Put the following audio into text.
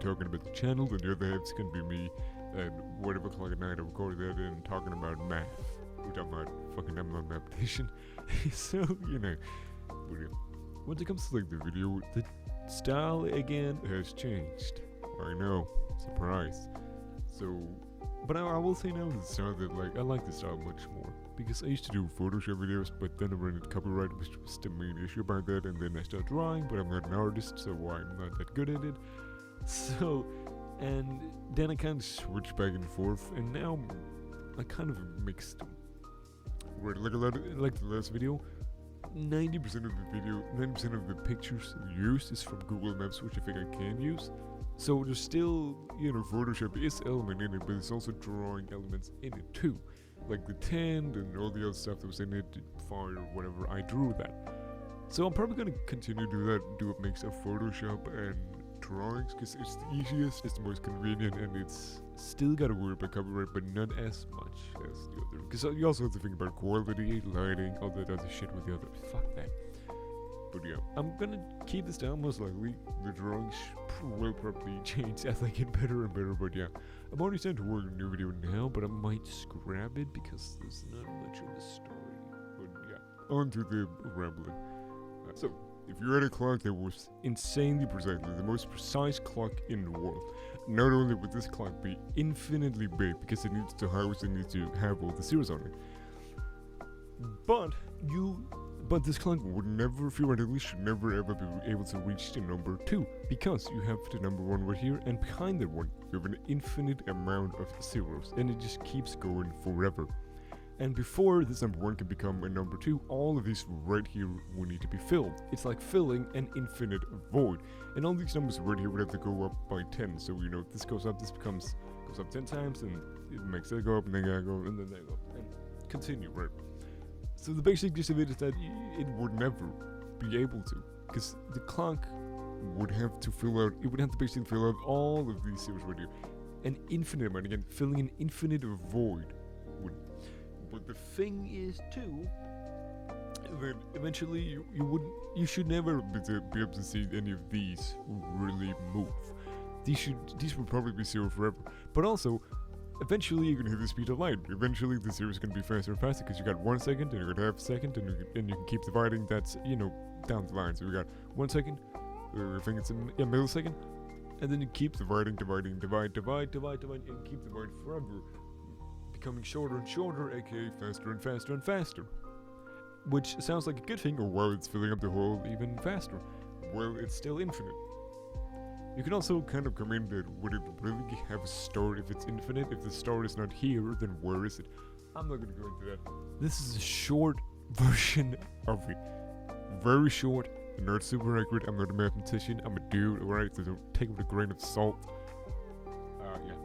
talking about the channel, and the other half's gonna be me and whatever o'clock at night I record that and talking about math, which I'm not a mathematician. So, you know, but yeah. When it comes to like the video, the style again has changed. I know, surprise. So, but I will say now the style that like I like the style much more because I used to do Photoshop videos, but then I ran into copyright, which was the main issue about that. And then I started drawing, but I'm not an artist, so I'm not that good at it. So, and then I kind of switched back and forth, and now I kind of mixed them. Where like the last video, 90% of the video, 90% of the pictures used is from Google Maps, which I think I can use. So there's still, you know, Photoshop is element in it, but there's also drawing elements in it too. Like the tent and all the other stuff that was in it, fire, whatever, I drew that. So I'm probably gonna continue to do that, do a mix of Photoshop and drawings, because it's the easiest, it's the most convenient, and it's still gotta worry about copyright, but not as much as the other. Because you also have to think about quality, lighting, all that other shit with the other. Fuck that. But yeah, I'm gonna keep this down most likely. The drawings will probably change as I get better and better, but yeah. I'm already starting to work on a new video now, but I might scrap it because there's not much of a story. But yeah, on to the rambling. So, if you had a clock that was insanely precisely the most precise clock in the world, not only would this clock be infinitely big because it needs to house, it needs to have all the zeros on it, but this clock would never, theoretically, should never ever be able to reach the number 2, because you have the number 1 right here, and behind that one, you have an infinite amount of zeros, and it just keeps going forever. And before this number 1 can become a number 2, all of these right here will need to be filled. It's like filling an infinite void. And all these numbers right here would have to go up by 10. So, you know, this goes up, goes up 10 times, and it makes that go up, and then that go up, and then that go up, and continue, right? So the basic gist of it is that it would never be able to, because the clock would have to basically fill out all of these zeros right here. An infinite amount, again, filling an infinite void would. But the thing is too, that eventually you should never be able to see any of these really move. These will probably be 0 forever. But also, eventually you're gonna hit the speed of light. Eventually the zero is gonna be faster and faster because you got 1 second, and you got half a second, and you can keep dividing. That's, you know, down the line. So we got 1 second, I think it's a millisecond, and then you keep divide, and keep dividing forever, becoming shorter and shorter, aka faster and faster and faster. Which sounds like a good thing, or while it's filling up the hole even faster. Well, it's still infinite. You can also kind of come in that would it really have a start if it's infinite? If the start is not here, then where is it? I'm not gonna go into that. This is a short version of it. Very short, not super accurate. I'm not a mathematician, I'm a dude, alright? So don't take it with a grain of salt. Yeah.